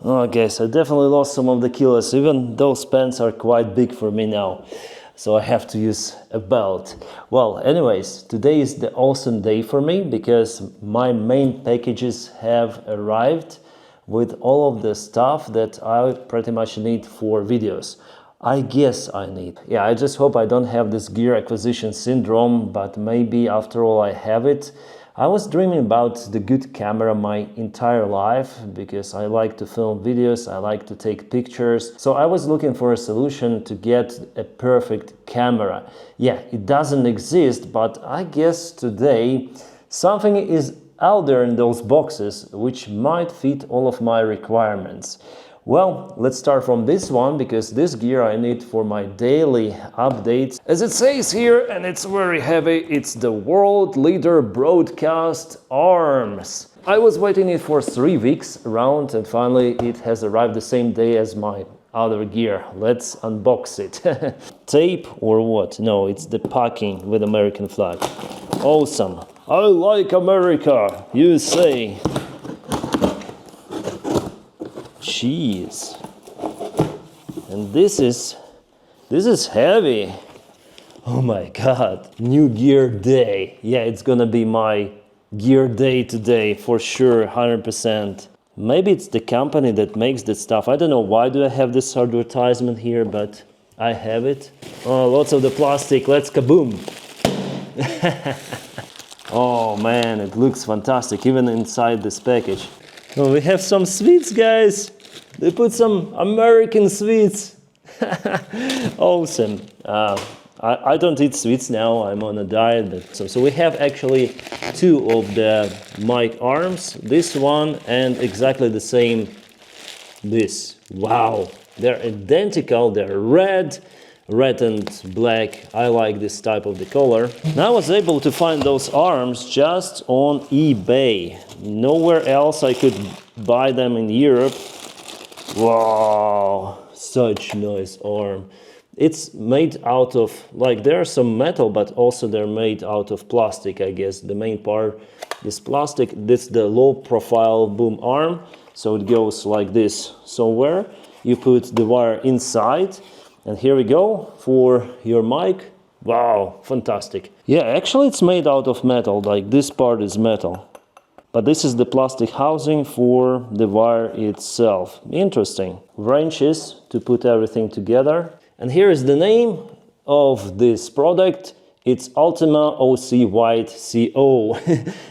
Okay, so I definitely lost some of the kilos. Even those pants are quite big for me now. So I have to use a belt. Well, anyways, today is the awesome day for me because my main packages have arrived with all of the stuff that I pretty much need for videos. I guess I need. Yeah, I just hope I don't have this gear acquisition syndrome, but maybe after all I have it. I was dreaming about the good camera my entire life because I like to film videos, I like to take pictures. So I was looking for a solution to get a perfect camera. Yeah, it doesn't exist, but I guess today something is out there in those boxes which might fit all of my requirements. Well, let's start from this one, because this gear I need for my daily updates. As it says here, and it's very heavy, it's the World Leader Broadcast Arms. I was waiting it for 3 weeks around, and finally it has arrived the same day as my other gear. Let's unbox it. Tape or what? No, it's the packing with American flag. Awesome. I like America, USA. Jeez. And this is heavy. Oh my god. New gear day. Yeah, it's gonna be my gear day today for sure, 100%. Maybe it's the company that makes this stuff. I don't know why do I have this advertisement here, but I have it. Oh, lots of the plastic. Let's kaboom. Oh man, it looks fantastic even inside this package. Oh, we have some sweets, guys. They put some American sweets. Awesome. I don't eat sweets now. I'm on a diet. But so we have actually 2 of the mic arms. This one and exactly the same this. Wow. They're identical. They're red and black. I like this type of the color. Now I was able to find those arms just on eBay. Nowhere else I could buy them in Europe. Wow, such nice arm. It's made out of, like, there's some metal, but also they're made out of plastic, I guess. The main part is plastic. This is the low profile boom arm. So it goes like this somewhere. You put the wire inside. And here we go for your mic. Wow, fantastic. Yeah, actually it's made out of metal, like this part is metal. But this is the plastic housing for the wire itself. Interesting. Wrenches to put everything together. And here is the name of this product. It's Ultima OC White CO.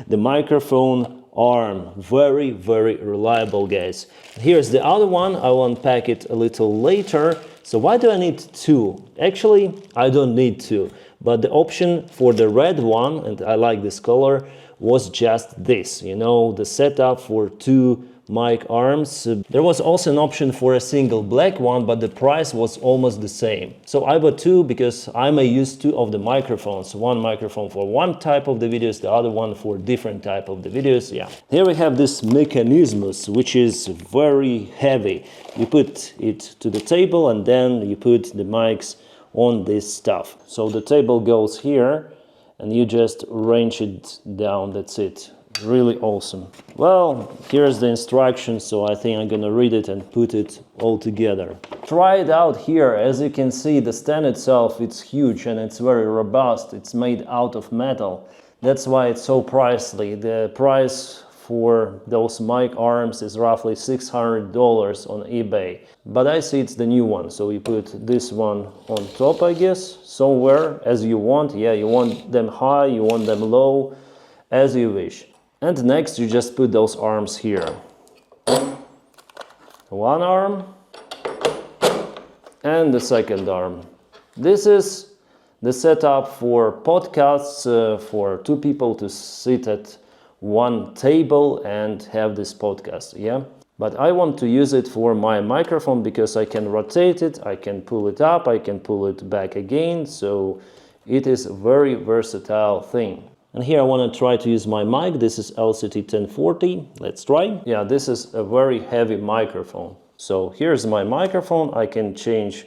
The microphone arm. Very, very reliable, guys. Here's the other one. I will unpack it a little later. So why do I need 2? Actually, I don't need 2. But the option for the red one, and I like this color, was just this, you know, the setup for 2 mic arms. There was also an option for a single black one, but the price was almost the same. So I bought 2 because I may use 2 of the microphones. One microphone for one type of the videos, the other one for different type of the videos. Yeah. Here we have this mechanismus, which is very heavy. You put it to the table and then you put the mics on this stuff. So the table goes here and you just wrench it down, that's it. Really awesome. Well, here's the instructions, so I think I'm gonna read it and put it all together. Try it out here. As you can see, the stand itself, it's huge and it's very robust. It's made out of metal. That's why it's so pricey. The price for those mic arms is roughly $600 on eBay. But I see it's the new one, so you put this one on top, I guess, somewhere as you want. Yeah, you want them high, you want them low, as you wish. And next you just put those arms here. One arm and the second arm. This is the setup for podcasts, for 2 people to sit at one table and have this podcast, yeah? But I want to use it for my microphone because I can rotate it, I can pull it up, I can pull it back again, so it is a very versatile thing. And here I want to try to use my mic. This is LCT 1040. Let's try. Yeah, this is a very heavy microphone. So here's my microphone. I can change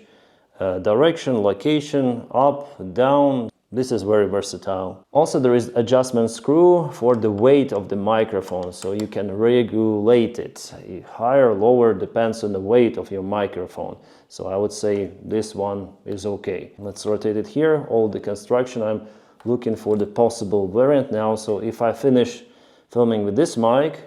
direction, location, up, down. This is very versatile. Also, there is adjustment screw for the weight of the microphone, so you can regulate it. Higher or lower depends on the weight of your microphone. So I would say this one is okay. Let's rotate it here. All the construction, I'm looking for the possible variant now. So if I finish filming with this mic,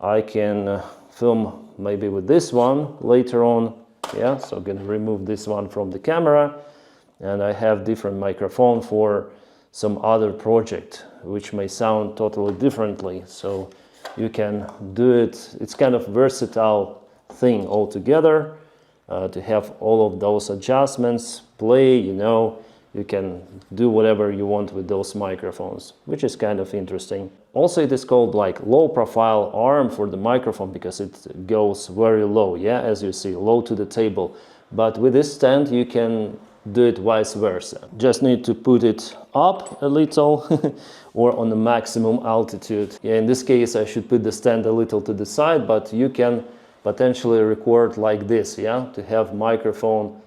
I can film maybe with this one later on. Yeah, so I'm gonna remove this one from the camera. And I have different microphone for some other project, which may sound totally differently. So you can do it. It's kind of versatile thing altogether to have all of those adjustments, play, you know, you can do whatever you want with those microphones, which is kind of interesting. Also, it is called like low profile arm for the microphone because it goes very low, yeah, as you see, low to the table. But with this stand, you can do it vice versa. Just need to put it up a little or on the maximum altitude. Yeah, in this case I should put the stand a little to the side, but you can potentially record like this, yeah, to have microphone,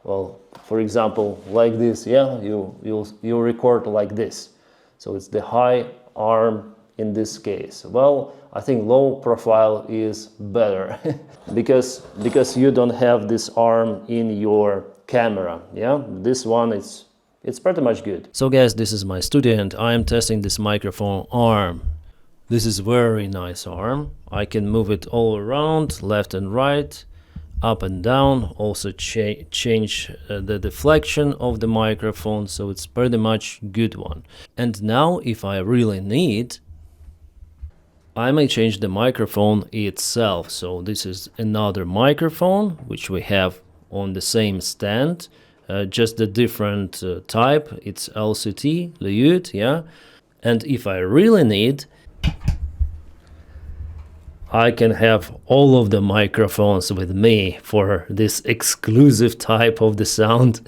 well, for example, like this, yeah, you record like this. So it's the high arm in this case. Well, I think low profile is better because you don't have this arm in your camera. Yeah, this one it's pretty much good. So guys, this is my studio and I am testing this microphone arm. This is very nice arm. I can move it all around, left and right, up and down, also change the deflection of the microphone, so it's pretty much good one. And now if I really need, I may change the microphone itself. So this is another microphone which we have on the same stand, just a different type. It's LCT, Liute, yeah. And if I really need, I can have all of the microphones with me for this exclusive type of the sound.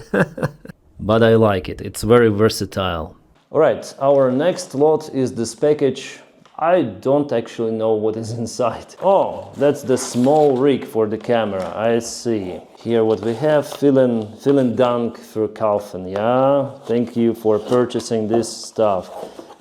But I like it, it's very versatile. Alright, our next lot is this package. I don't actually know what is inside. Oh, that's the small rig for the camera, I see. Here what we have, vielen Dank für kaufen, yeah? Thank you for purchasing this stuff.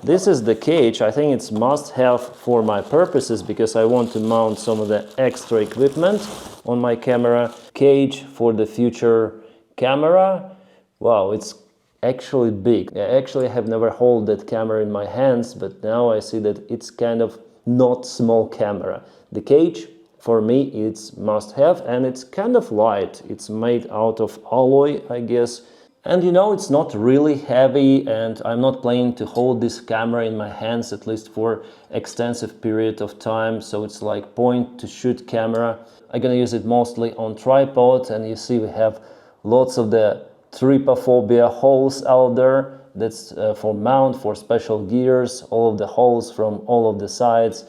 This is the cage. I think it's must-have for my purposes because I want to mount some of the extra equipment on my camera. Cage for the future camera. Wow, it's actually big. Actually, I have never held that camera in my hands, but now I see that it's kind of not small camera. The cage, for me, it's must-have, and it's kind of light. It's made out of alloy, I guess. And you know, it's not really heavy, and I'm not planning to hold this camera in my hands at least for extensive period of time, so it's like point to shoot camera. I'm gonna use it mostly on tripod, and you see we have lots of the trypophobia holes out there. That's for mount, for special gears, all of the holes from all of the sides,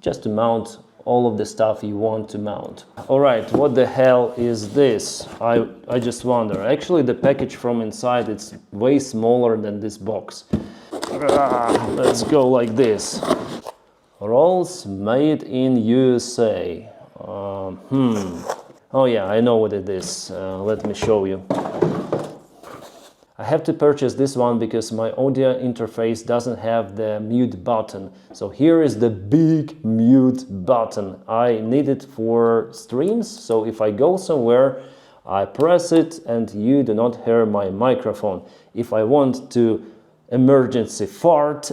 just to mount all of the stuff you want to mount. Alright, what the hell is this? I just wonder. Actually, the package from inside, it's way smaller than this box. Let's go like this. Rolls made in USA. Oh yeah, I know what it is. Let me show you. I have to purchase this one because my audio interface doesn't have the mute button. So here is the big mute button. I need it for streams, so if I go somewhere, I press it and you do not hear my microphone. If I want to emergency fart,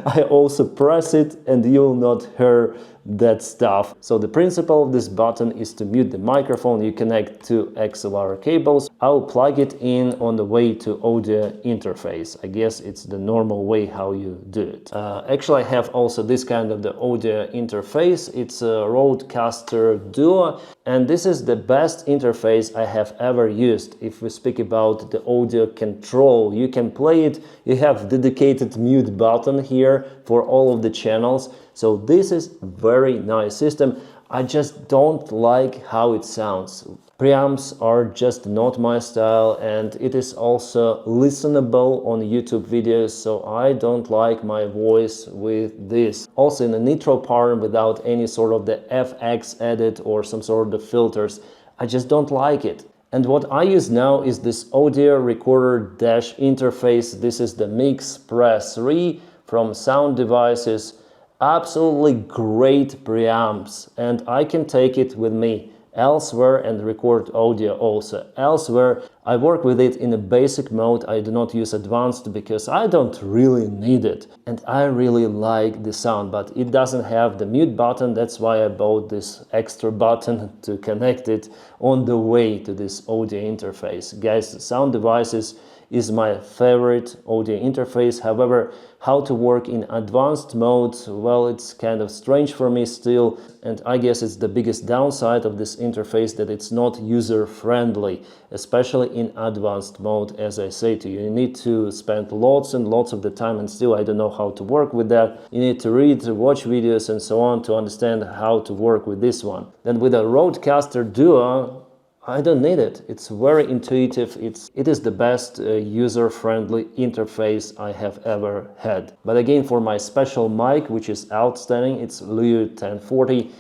I also press it and you'll not hear that stuff. So the principle of this button is to mute the microphone. You connect two XLR cables. I'll plug it in on the way to audio interface. I guess it's the normal way how you do it. Actually, I have also this kind of the audio interface. It's a Rodecaster Duo, and this is the best interface I have ever used. If we speak about the audio control, you can play it. You have dedicated mute button here for all of the channels. So this is very nice system. I just don't like how it sounds. Preamps are just not my style, and it is also listenable on YouTube videos, so I don't like my voice with this. Also in a nitro part without any sort of the FX edit or some sort of the filters, I just don't like it. And what I use now is this audio recorder dash interface. This is the Mix Press 3 from Sound Devices. Absolutely great preamps, and I can take it with me elsewhere and record audio also elsewhere. I work with it in a basic mode. I do not use advanced because I don't really need it, and I really like the sound, but it doesn't have the mute button. That's why I bought this extra button to connect it on the way to this audio interface. Guys, Sound Devices is my favorite audio interface. However, how to work in advanced mode, well, it's kind of strange for me still, and I guess it's the biggest downside of this interface, that it's not user-friendly, especially in advanced mode. As I say to you, you need to spend lots and lots of the time, and still I don't know how to work with that. You need to read, watch videos and so on to understand how to work with this one. Then with a Rodecaster Duo, I don't need it. It's very intuitive. It is the best user-friendly interface I have ever had. But again, for my special mic, which is outstanding, it's Lue 1040,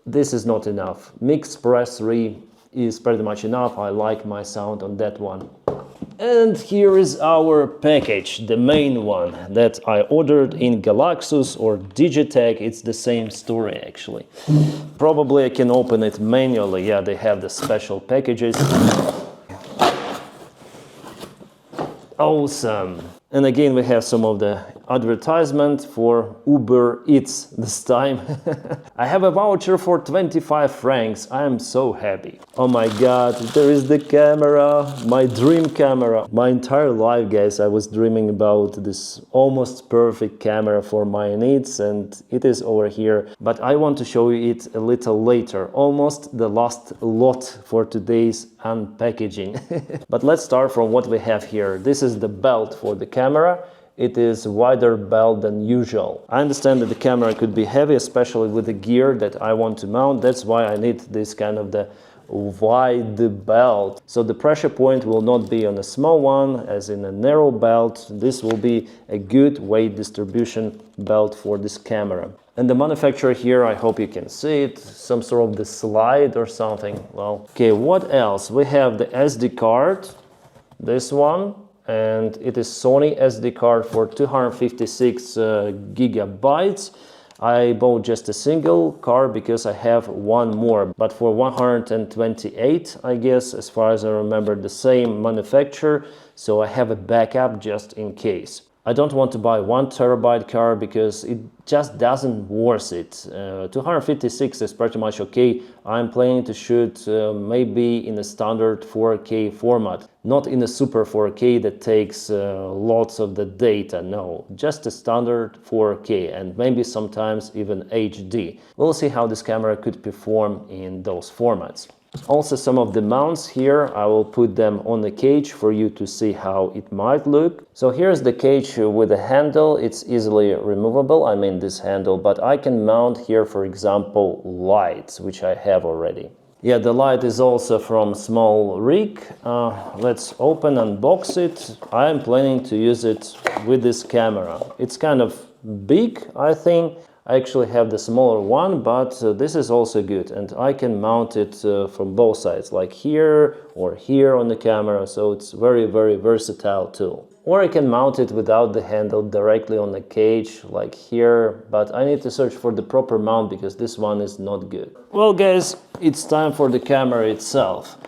this is not enough. Mix Press 3 is pretty much enough. I like my sound on that one. And here is our package, the main one that I ordered in Galaxus or Digitech. It's the same story actually. Probably I can open it manually. Yeah, they have the special packages. Awesome. And again, we have some of the advertisement for Uber Eats this time. I have a voucher for 25 francs. I am so happy. Oh my god, there is the camera, my dream camera. My entire life, guys, I was dreaming about this almost perfect camera for my needs, and it is over here. But I want to show you it a little later, almost the last lot for today's unpackaging. But let's start from what we have here. This is the belt for the camera. It is wider belt than usual. I understand that the camera could be heavy, especially with the gear that I want to mount. That's why I need this kind of the wide belt. So the pressure point will not be on a small one, as in a narrow belt. This will be a good weight distribution belt for this camera. And the manufacturer here, I hope you can see it, some sort of the slide or something. Well, okay, what else? We have the SD card, this one. And it is Sony SD card for 256 gigabytes. I bought just a single card because I have one more, but for 128, I guess, as far as I remember, the same manufacturer, so I have a backup just in case. I don't want to buy 1 terabyte card because it just doesn't worth it. 256 is pretty much okay. I'm planning to shoot maybe in a standard 4K format, not in a super 4K that takes lots of the data, no, just a standard 4K and maybe sometimes even HD. We'll see how this camera could perform in those formats. Also, some of the mounts here, I will put them on the cage for you to see how it might look. So here's the cage with the handle. It's easily removable, I mean this handle, but I can mount here, for example, lights, which I have already. Yeah, the light is also from small rig. Let's open and unbox it. I am planning to use it with this camera. It's kind of big, I think. I actually have the smaller one, but this is also good, and I can mount it from both sides, like here or here on the camera, so it's very, very versatile tool. Or I can mount it without the handle directly on the cage, like here, but I need to search for the proper mount because this one is not good. Well guys, it's time for the camera itself.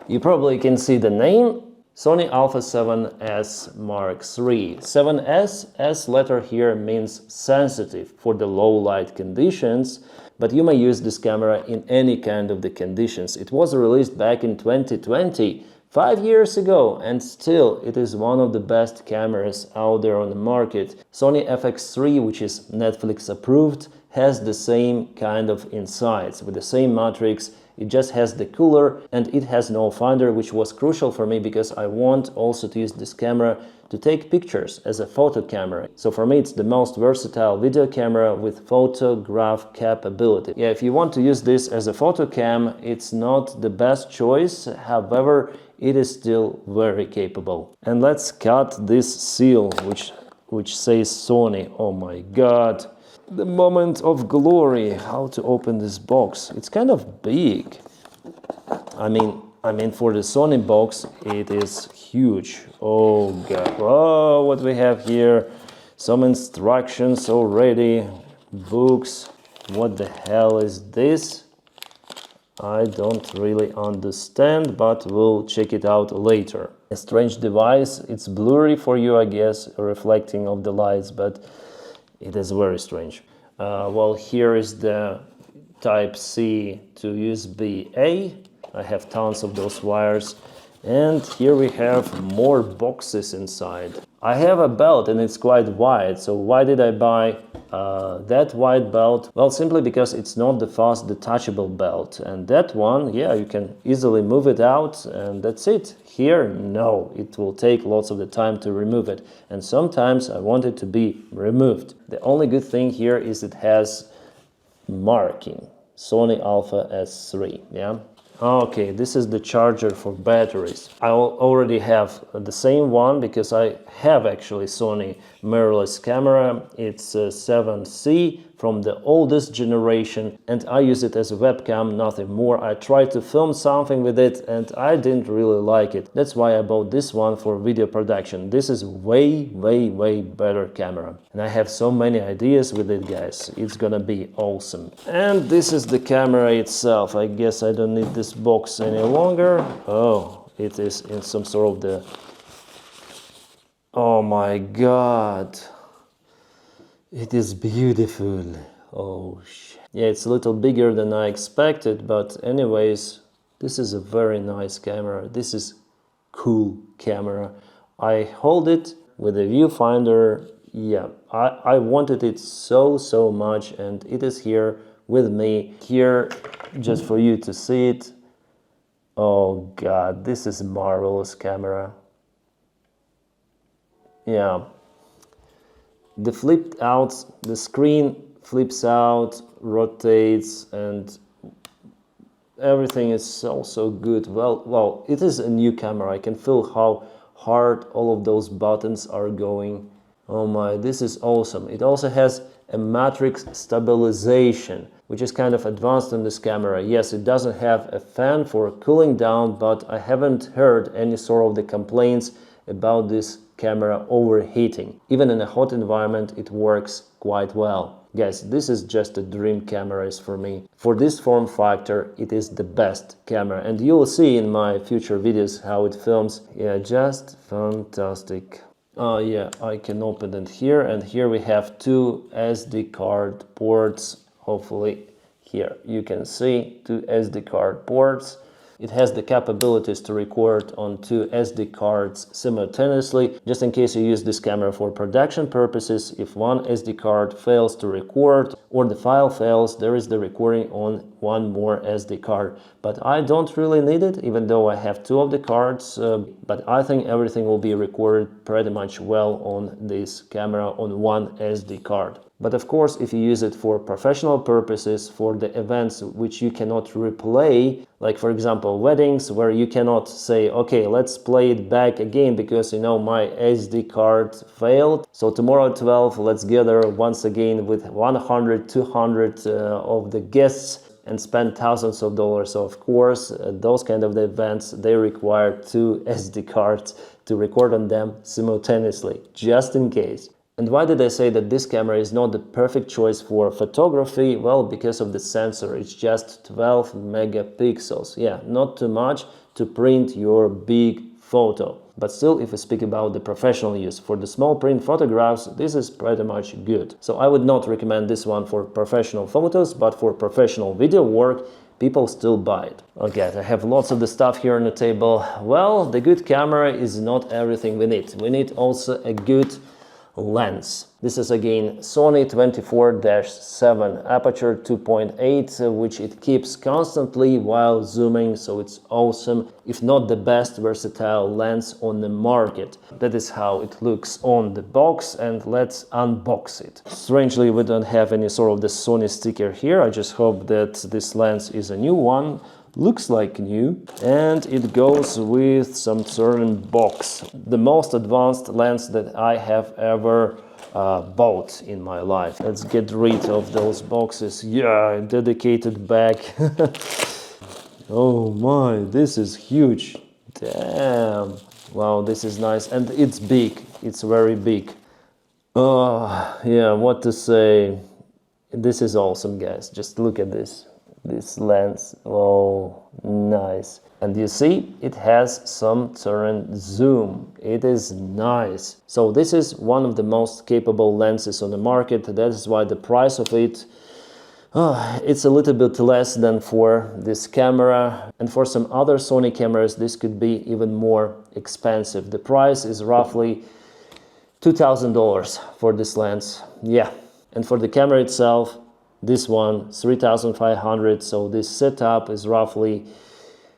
You probably can see the name. Sony A7S Mark III. 7S, S letter here means sensitive for the low light conditions, but you may use this camera in any kind of the conditions. It was released back in 2020, 5 years ago, and still it is one of the best cameras out there on the market. Sony FX3, which is Netflix approved, has the same kind of insights with the same matrix. It just has the cooler and it has no finder, which was crucial for me because I want also to use this camera to take pictures as a photo camera. So for me it's the most versatile video camera with photograph capability. Yeah, if you want to use this as a photo cam, it's not the best choice, however it is still very capable. And let's cut this seal which says Sony. Oh my god. The moment of glory. How to open this box? It's kind of big. I mean, I mean, for the Sony box, it is huge. Oh god. Oh, what we have here. Some instructions already. Books. What the hell is this? I don't really understand, but we'll check it out later. A strange device. It's blurry for you, I guess, reflecting of the lights, but it is very strange. Well, here is the Type-C to USB-A. I have tons of those wires. And here we have more boxes inside. I have a belt and it's quite wide, so why did I buy that wide belt? Well, simply because it's not the fast detachable belt. And that one, yeah, you can easily move it out and that's it. Here, no, it will take lots of the time to remove it. And sometimes I want it to be removed. The only good thing here is it has marking, Sony A7S III, yeah. Okay, this is the charger for batteries. I already have the same one because I have actually Sony mirrorless camera. It's a 7C from the oldest generation and I use it as a webcam, nothing more. I tried to film something with it and I didn't really like it. That's why I bought this one for video production. This is way better camera. And I have so many ideas with it, guys. It's gonna be awesome. And this is the camera itself. I guess I don't need this box any longer. Oh, it is in some sort of the... Oh my god. It is beautiful. Oh shit. Yeah, it's a little bigger than I expected, but anyways, this is a very nice camera. This is cool camera. I hold it with a viewfinder. Yeah, I wanted it so much and it is here with me. Here, just for you to see it. Oh god, this is a marvelous camera. Yeah. The flipped out, the screen flips out, rotates, and everything is so good. Well, it is a new camera. I can feel how hard all of those buttons are going. Oh my, this is awesome. It also has a matrix stabilization, which is kind of advanced in this camera. Yes, it doesn't have a fan for cooling down, but I haven't heard any sort of the complaints about this camera overheating. Even in a hot environment, it works quite well. Guys, this is just a dream camera for me. For this form factor, it is the best camera. And you will see in my future videos how it films. Yeah, just fantastic. Oh yeah, I can open it here. And here we have two SD card ports. Hopefully here you can see two SD card ports. It has the capabilities to record on two SD cards simultaneously. Just in case you use this camera for production purposes, if one SD card fails to record or the file fails, there is the recording on one more SD card. But I don't really need it, even though I have two of the cards. But I think everything will be recorded pretty much well on this camera on one SD card. But of course, if you use it for professional purposes, for the events which you cannot replay, like for example weddings, where you cannot say, okay, let's play it back again because you know my SD card failed, so tomorrow at 12 let's gather once again with 100, 200 of the guests and spend thousands of dollars. So of course, those kind of events, they require two SD cards to record on them simultaneously, just in case. And why did I say that this camera is not the perfect choice for photography? Well, because of the sensor. It's just 12 megapixels. Yeah, not too much to print your big photo. But still, if we speak about the professional use, for the small print photographs, this is pretty much good. So I would not recommend this one for professional photos, but for professional video work, people still buy it. Okay, I have lots of the stuff here on the table. Well, the good camera is not everything we need. We need also a good lens. This is again Sony 24-7 aperture 2.8, which it keeps constantly while zooming, so it's awesome, if not the best versatile lens on the market. That is how it looks on the box, and let's unbox it. Strangely, we don't have any sort of the Sony sticker here. I just hope that this lens is a new one. Looks like new, and it goes with some certain box. The most advanced lens that I have ever bought in my life. Let's get rid of those boxes. Yeah, dedicated bag. Oh my, this is huge. Damn. Wow, this is nice. And it's big. It's very big. Oh, yeah, what to say. This is awesome, guys. Just look at this. This lens. Oh, nice. And you see, it has some turn zoom. It is nice. So this is one of the most capable lenses on the market. That is why the price of it, it's a little bit less than for this camera. And for some other Sony cameras, this could be even more expensive. The price is roughly $2,000 for this lens. Yeah. And for the camera itself, this one, 3,500. So this setup is roughly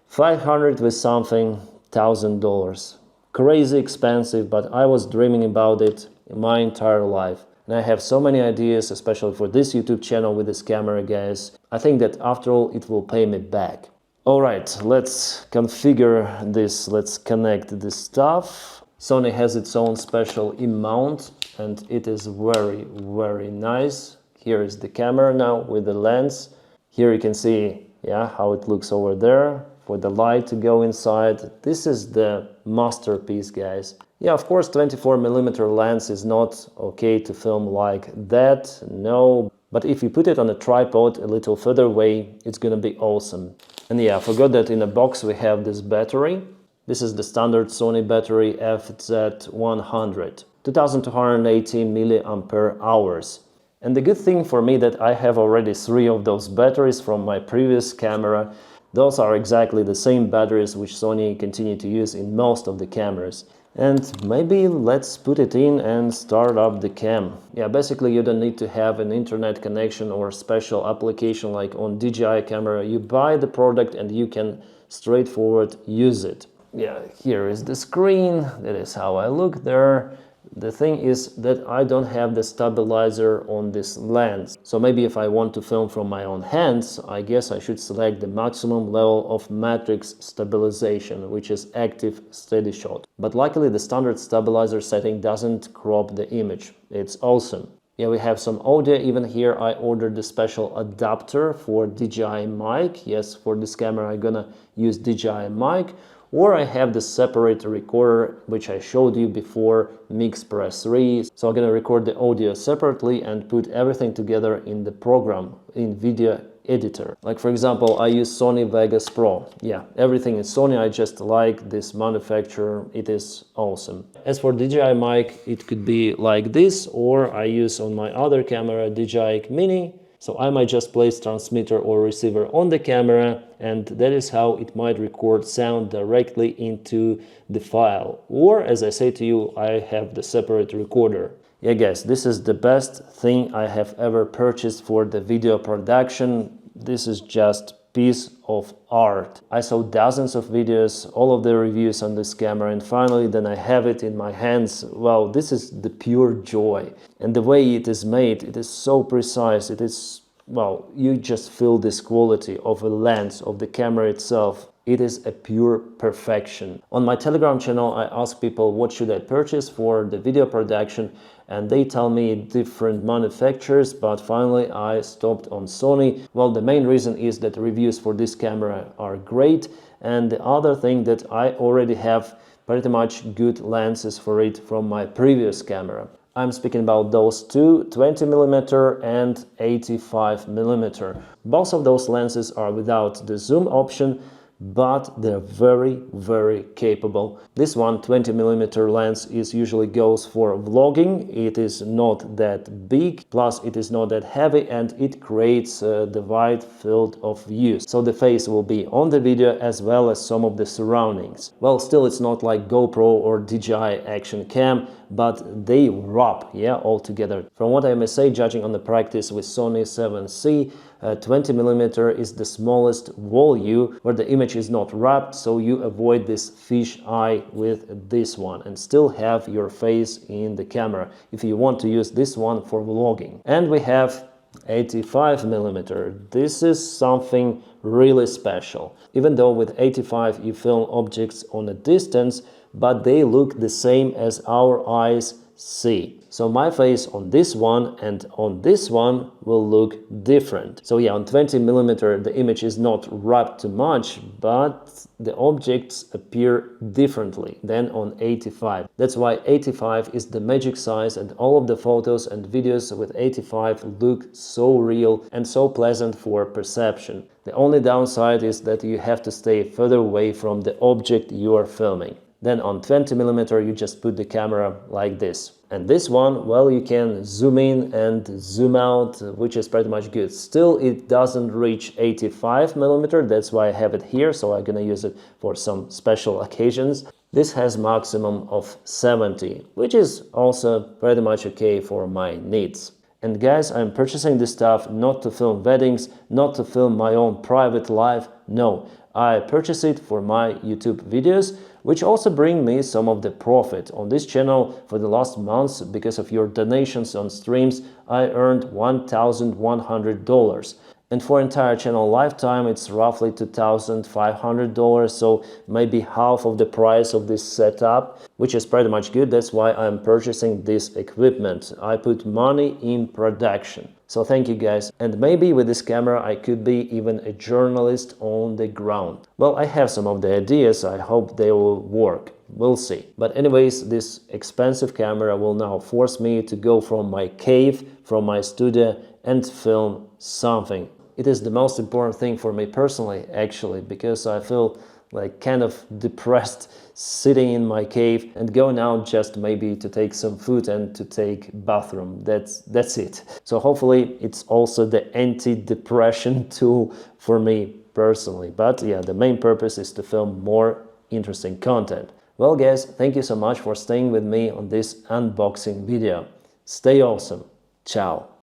500 with something $1,000. Crazy expensive, but I was dreaming about it my entire life. And I have so many ideas, especially for this YouTube channel with this camera, guys. I think that after all, it will pay me back. All right, let's configure this. Let's connect this stuff. Sony has its own special E-mount, and it is very, very nice. Here is the camera now with the lens. Here you can see, yeah, how it looks over there for the light to go inside. This is the masterpiece, guys. Yeah, of course, 24mm lens is not okay to film like that, no. But if you put it on a tripod a little further away, it's gonna be awesome. And yeah, I forgot that in a box we have this battery. This is the standard Sony battery FZ100, 2280 milliampere hours. And the good thing for me that I have already 3 of those batteries from my previous camera. Those are exactly the same batteries which Sony continue to use in most of the cameras. And maybe let's put it in and start up the cam. Yeah, basically you don't need to have an internet connection or special application like on DJI camera. You buy the product and you can straightforward use it. Yeah, here is the screen. That is how I look there. The thing is that I don't have the stabilizer on this lens. So maybe if I want to film from my own hands, I guess I should select the maximum level of matrix stabilization, which is active steady shot. But luckily the standard stabilizer setting doesn't crop the image. It's awesome. Yeah, we have some audio. Even here I ordered the special adapter for DJI mic. Yes, for this camera I'm gonna use DJI mic. Or I have the separate recorder, which I showed you before, Mix Press 3. So I'm gonna record the audio separately and put everything together in the program, in video editor. Like for example, I use Sony Vegas Pro. Yeah, everything is Sony. I just like this manufacturer. It is awesome. As for DJI mic, it could be like this, or I use on my other camera, DJI Mini. So I might just place transmitter or receiver on the camera, and that is how it might record sound directly into the file. Or as I say to you, I have the separate recorder. Yeah guys, this is the best thing I have ever purchased for the video production. This is just piece of art. I saw dozens of videos, all of the reviews on this camera, and finally then I have it in my hands. Wow, this is the pure joy. And the way it is made, it is so precise. It is, well, you just feel this quality of a lens, of the camera itself. It is a pure perfection. On my Telegram channel, I ask people what should I purchase for the video production, and they tell me different manufacturers, but finally I stopped on Sony. Well, the main reason is that reviews for this camera are great, and the other thing that I already have pretty much good lenses for it from my previous camera. I'm speaking about those two, 20mm and 85mm. Both of those lenses are without the zoom option, but they're very, very capable. This one, 20mm lens, usually goes for vlogging. It is not that big, plus it is not that heavy, and it creates the wide field of view. So the face will be on the video as well as some of the surroundings. Well, still it's not like GoPro or DJI Action Cam, but they rub, yeah, all together. From what I may say, judging on the practice with Sony A7S III, 20mm is the smallest volume where the image is not wrapped, so you avoid this fish eye with this one and still have your face in the camera if you want to use this one for vlogging. And we have 85mm. This is something really special. Even though with 85 you film objects on a distance, but they look the same as our eyes see. So my face on this one and on this one will look different. So yeah, on 20mm the image is not wrapped too much, but the objects appear differently than on 85. That's why 85 is the magic size, and all of the photos and videos with 85 look so real and so pleasant for perception. The only downside is that you have to stay further away from the object you are filming. Then on 20mm you just put the camera like this. And this one, well, you can zoom in and zoom out, which is pretty much good. Still, it doesn't reach 85mm, that's why I have it here, so I'm gonna use it for some special occasions. This has maximum of 70, which is also pretty much okay for my needs. And guys, I'm purchasing this stuff not to film weddings, not to film my own private life, no. I purchase it for my YouTube videos, which also bring me some of the profit. On this channel for the last months, because of your donations on streams, I earned $1,100. And for entire channel lifetime, it's roughly $2,500, so maybe half of the price of this setup, which is pretty much good. That's why I'm purchasing this equipment. I put money in production. So thank you guys. And maybe with this camera I could be even a journalist on the ground. Well, I have some of the ideas. I hope they will work. We'll see. But anyways, this expensive camera will now force me to go from my cave, from my studio, and film something. It is the most important thing for me personally, actually, because I feel like kind of depressed sitting in my cave and going out just maybe to take some food and to take bathroom. That's it. So hopefully it's also the anti-depression tool for me personally. But yeah, the main purpose is to film more interesting content. Well guys, thank you so much for staying with me on this unboxing video. Stay awesome. Ciao.